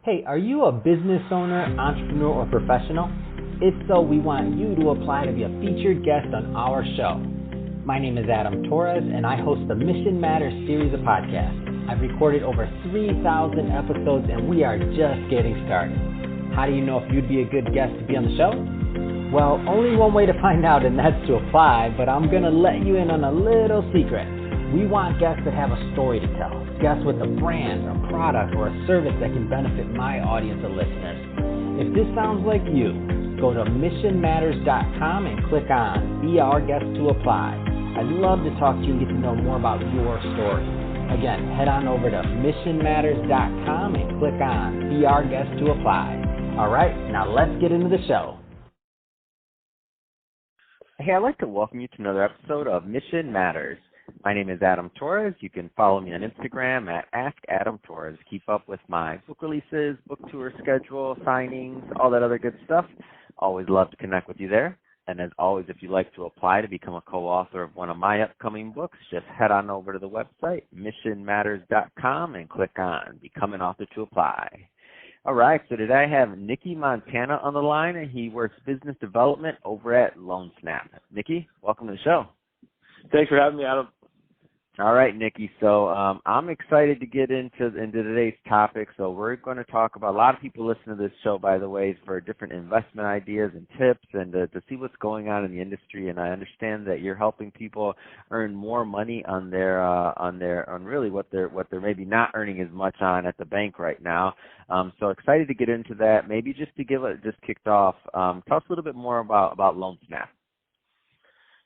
Hey, are you a business owner, entrepreneur, or professional? If so, we want you to apply to be a featured guest on our show. My name is Adam Torres, and I host the Mission Matters series of podcasts. I've recorded over 3,000 episodes, and we are just getting started. How do you know if you'd be a good guest to be on the show? Well, only one way to find out, and that's to apply, but I'm going to let you in on a little secret. We want guests that have a story to tell, guests with a brand, a product, or a service that can benefit my audience of listeners. If this sounds like you, go to missionmatters.com and click on Be Our Guest to apply. I'd love to talk to you and get to know more about your story. Again, head on over to missionmatters.com and click on Be Our Guest to apply. All right, now let's get into the show. Hey, I'd like to welcome you to another episode of Mission Matters. My name is Adam Torres. You can follow me on Instagram at AskAdamTorres. Keep up with my book releases, book tour schedule, signings, all that other good stuff. Always love to connect with you there. And as always, if you'd like to apply to become a co-author of one of my upcoming books, just head on over to the website, missionmatters.com, and click on Become an Author to apply. All right, so today I have Nicky Montana on the line, and he works business development over at LoanSnap. Nicky, welcome to the show. Thanks for having me, Adam. All right, Nicky. So I'm excited to get into today's topic. So we're going to talk about, a lot of people listen to this show, by the way, for different investment ideas and tips and to see what's going on in the industry. And I understand that you're helping people earn more money on really what they're maybe not earning as much on at the bank right now. So excited to get into that. Maybe just to get just kicked off, tell us a little bit more about LoanSnap.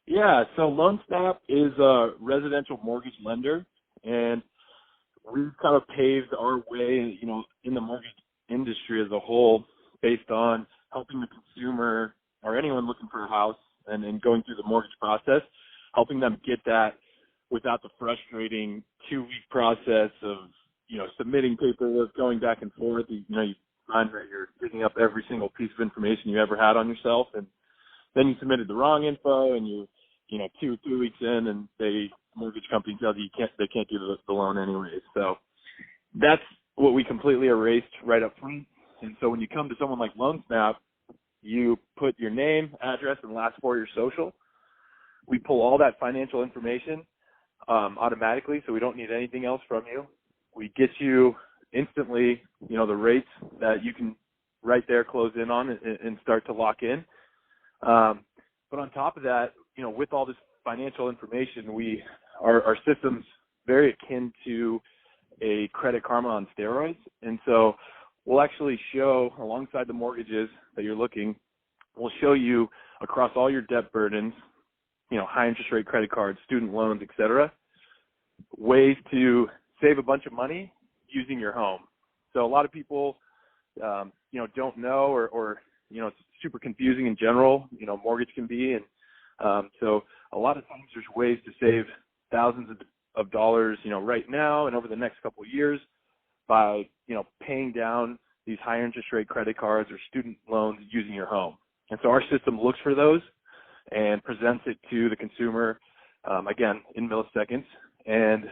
Yeah, so LoanSnap is a residential mortgage lender, and we've kind of paved our way, in the mortgage industry as a whole based on helping the consumer or anyone looking for a house and going through the mortgage process, helping them get that without the frustrating 2-week process of, submitting paperwork, going back and forth. You find that you're picking up every single piece of information you ever had on yourself, and then you submitted the wrong info, and you 2 or 3 weeks in, and the mortgage company tells you they can't do the loan anyways. So that's what we completely erased right up front. And so when you come to someone like LoanSnap, you put your name, address, and last 4 of your social. We pull all that financial information automatically, so we don't need anything else from you. We get you instantly, the rates that you can right there close in on and start to lock in. But on top of that, with all this financial information, our system's very akin to a Credit Karma on steroids. And so we'll actually show, alongside the mortgages that you're looking, we'll show you across all your debt burdens, high interest rate credit cards, student loans, et cetera, ways to save a bunch of money using your home. So a lot of people, don't know or it's super confusing in general, mortgage can be. And so a lot of times there's ways to save thousands of dollars, right now and over the next couple of years by, paying down these high interest rate credit cards or student loans using your home. And so our system looks for those and presents it to the consumer, again, in milliseconds, and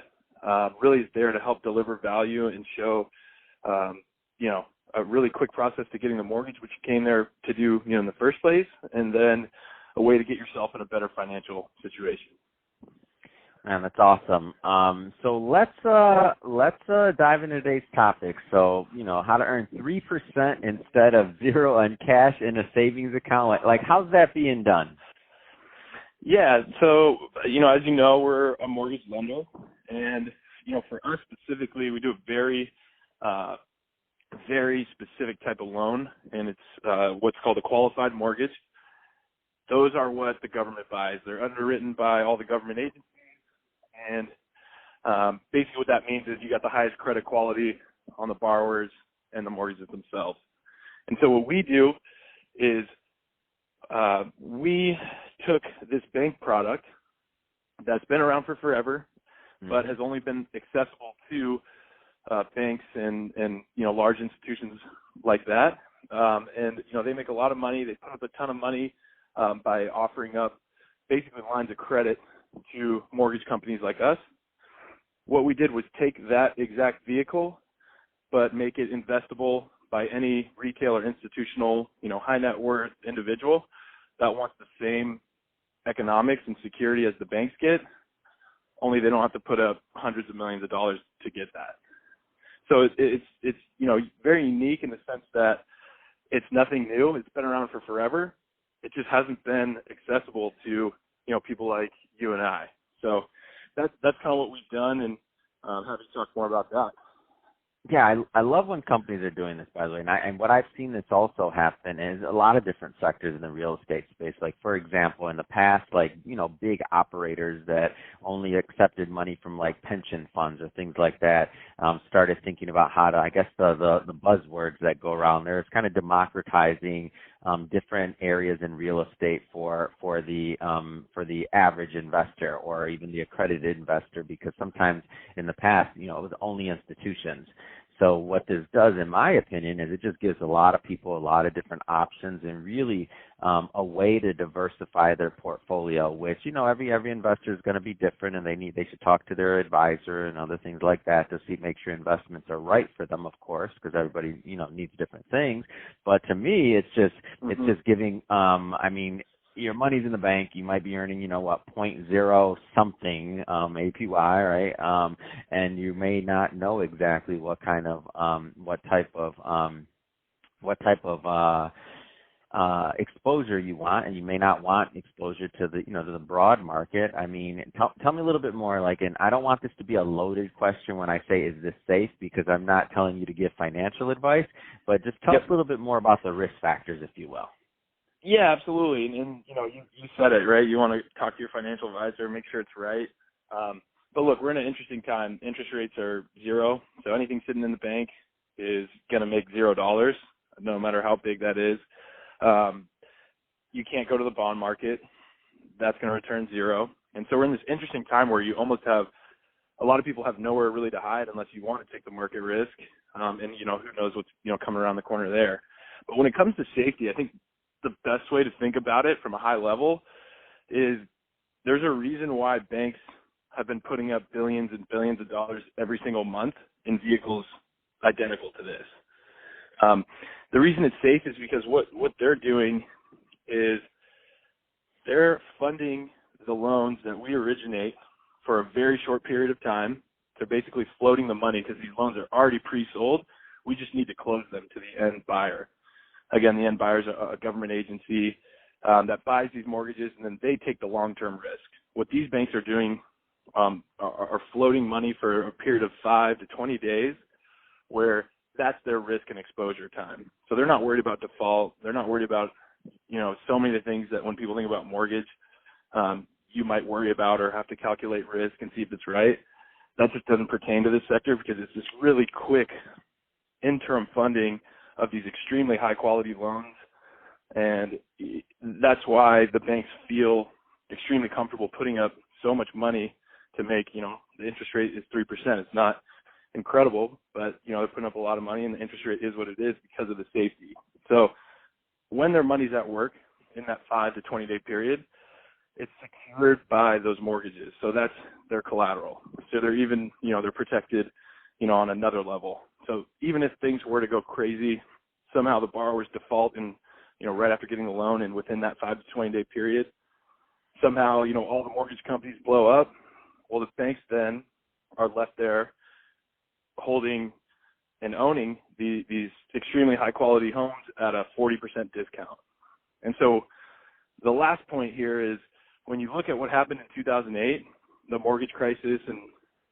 really is there to help deliver value and show, a really quick process to getting the mortgage, which you came there to do, in the first place, and then a way to get yourself in a better financial situation. Man, that's awesome. So let's dive into today's topic. So, how to earn 3% instead of 0 on cash in a savings account. Like how's that being done? Yeah. So, as you know, we're a mortgage lender, and, for us specifically, we do a very specific type of loan, and it's what's called a qualified mortgage. Those are what the government buys. They're underwritten by all the government agencies, and basically what that means is you got the highest credit quality on the borrowers and the mortgages themselves. And so what we do is we took this bank product that's been around for forever, but has only been accessible to banks and large institutions like that. And they make a lot of money. They put up a ton of money by offering up basically lines of credit to mortgage companies like us. What we did was take that exact vehicle, but make it investable by any retail or institutional, high net worth individual that wants the same economics and security as the banks get, only they don't have to put up hundreds of millions of dollars to get that. So it's very unique in the sense that it's nothing new. It's been around for forever. It just hasn't been accessible to, people like you and I. So that's kind of what we've done, and happy to talk more about that. Yeah, I love when companies are doing this, by the way. And what I've seen this also happen is a lot of different sectors in the real estate space. Like, for example, in the past, big operators that only accepted money from pension funds or things like that started thinking about how to, I guess the buzzwords that go around there is kind of democratizing different areas in real estate for the average investor or even the accredited investor, because sometimes in the past, it was only institutions. So what this does, in my opinion, is it just gives a lot of people a lot of different options and really a way to diversify their portfolio, which, every investor is going to be different, and they should talk to their advisor and other things like that to make sure investments are right for them, of course, because everybody, needs different things. But to me, it's just giving, your money's in the bank. You might be earning, 0.0 something APY, right? And you may not know exactly what type of exposure you want, and you may not want exposure to the broad market. I mean, tell me a little bit more. And I don't want this to be a loaded question when I say, is this safe? Because I'm not telling you to give financial advice, but just tell us a little bit more about the risk factors, if you will. Yeah, absolutely. And you said it, right? You want to talk to your financial advisor, make sure it's right. But look, we're in an interesting time. Interest rates are zero. So anything sitting in the bank is going to make $0, no matter how big that is. You can't go to the bond market. That's going to return zero. And so we're in this interesting time where you almost have a lot of people have nowhere really to hide unless you want to take the market risk. And who knows what's, coming around the corner there. But when it comes to safety, I think the best way to think about it from a high level is there's a reason why banks have been putting up billions and billions of dollars every single month in vehicles identical to this. The reason it's safe is because what they're doing is they're funding the loans that we originate for a very short period of time. They're basically floating the money because these loans are already pre-sold. We just need to close them to the end buyer. Again, the end buyer is a government agency that buys these mortgages, and then they take the long-term risk. What these banks are doing are floating money for a period of 5 to 20 days where that's their risk and exposure time. So they're not worried about default. They're not worried about, so many of the things that when people think about mortgage, you might worry about or have to calculate risk and see if it's right. That just doesn't pertain to this sector because it's this really quick interim funding of these extremely high quality loans. And that's why the banks feel extremely comfortable putting up so much money to make, the interest rate is 3%. It's not incredible, but, they're putting up a lot of money and the interest rate is what it is because of the safety. So when their money's at work in that 5 to 20 day period, it's secured by those mortgages. So that's their collateral. So they're even, they're protected, on another level. So even if things were to go crazy, somehow the borrowers default and, right after getting the loan and within that 5 to 20 day period, somehow, all the mortgage companies blow up. Well, the banks then are left there holding and owning these extremely high quality homes at a 40% discount. And so the last point here is when you look at what happened in 2008, the mortgage crisis and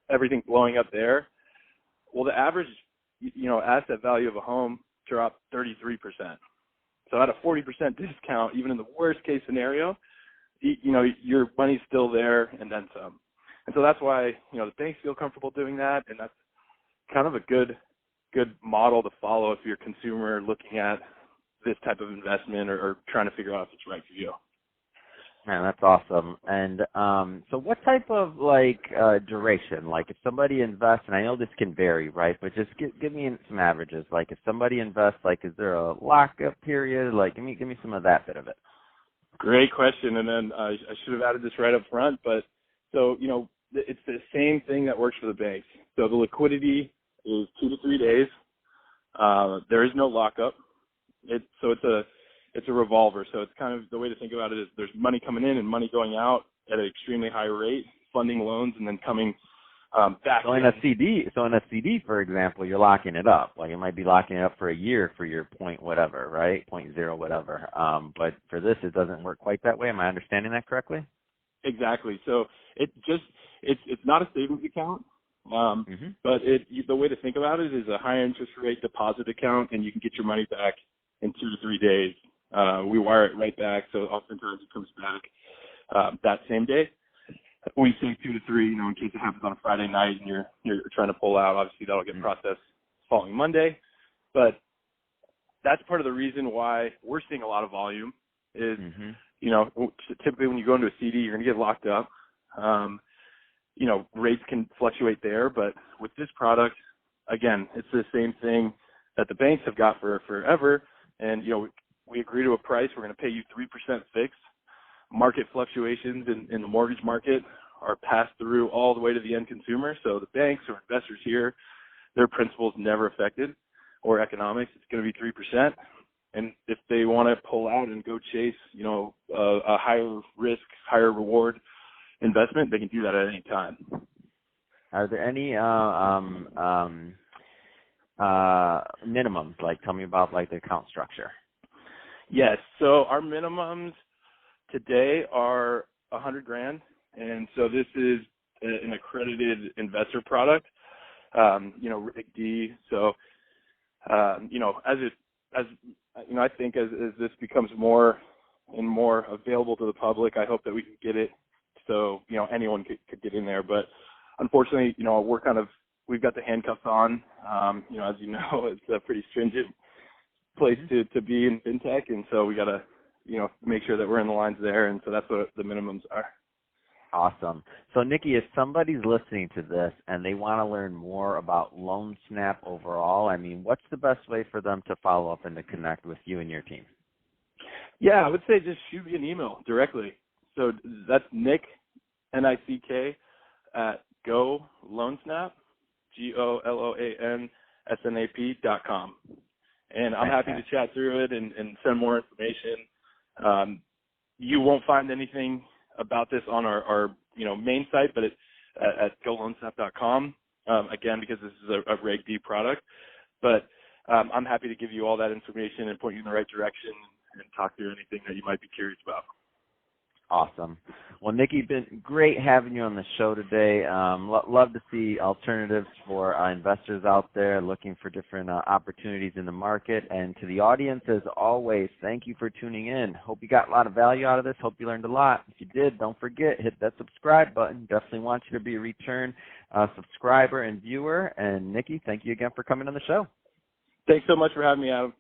everything blowing up there, well, the average, asset value of a home dropped 33%. So at a 40% discount, even in the worst case scenario, your money's still there and then some. And so that's why, the banks feel comfortable doing that. And that's kind of a good model to follow if you're a consumer looking at this type of investment or trying to figure out if it's right for you. Man, that's awesome. And so what type of duration? If somebody invests, and I know this can vary, right? But just give me some averages. If somebody invests, is there a lockup period? Give me some of that bit of it. Great question. And then I should have added this right up front, but so, it's the same thing that works for the banks. So the liquidity is 2 to 3 days. There is no lockup. It's a revolver. So it's kind of the way to think about it is there's money coming in and money going out at an extremely high rate, funding loans and then coming back. So in a CD, for example, you're locking it up. Like it might be locking it up for a year for your point whatever, right? 0.0 whatever. But for this, it doesn't work quite that way. Am I understanding that correctly? Exactly. So it's not a savings account. But the way to think about it is a high interest rate deposit account, and you can get your money back in 2 to 3 days. We wire it right back, so oftentimes it comes back that same day. We say 2 to 3, in case it happens on a Friday night and you're trying to pull out. Obviously, that'll get processed following Monday. But that's part of the reason why we're seeing a lot of volume is, typically when you go into a CD, you're going to get locked up. Rates can fluctuate there, but with this product, again, it's the same thing that the banks have got for forever. And, we agree to a price. We're going to pay you 3% fixed. Market fluctuations in the mortgage market are passed through all the way to the end consumer. So the banks or investors here, their principal is never affected, or economics. It's going to be 3%. And if they want to pull out and go chase, a higher risk, higher reward investment, they can do that at any time. Are there any minimums? Like, tell me about like the account structure. Yes. So our minimums today are $100,000, and so this is an accredited investor product. Reg D. So, I think as this becomes more and more available to the public, I hope that we can get it so anyone could get in there. But unfortunately, we've got the handcuffs on. As you know, it's a pretty stringent place to be in fintech, and so we got to make sure that we're in the lines there, and so that's what the minimums are. Awesome. So, Nicky, if somebody's listening to this and they want to learn more about LoanSnap overall, what's the best way for them to follow up and to connect with you and your team? Yeah, I would say just shoot me an email directly. So that's Nick, N-I-C-K, at GoLoanSnap, GOLOANSNAP.com. And I'm happy to chat through it and send more information. You won't find anything about this on our main site, but it's at GoLoanSnap.com, again, because this is a Reg D product. But I'm happy to give you all that information and point you in the right direction and talk through anything that you might be curious about. Awesome. Well, Nicky, been great having you on the show today. Love to see alternatives for investors out there looking for different opportunities in the market. And to the audience, as always, thank you for tuning in. Hope you got a lot of value out of this. Hope you learned a lot. If you did, don't forget, hit that subscribe button. Definitely want you to be a return subscriber and viewer. And Nicky, thank you again for coming on the show. Thanks so much for having me, Adam.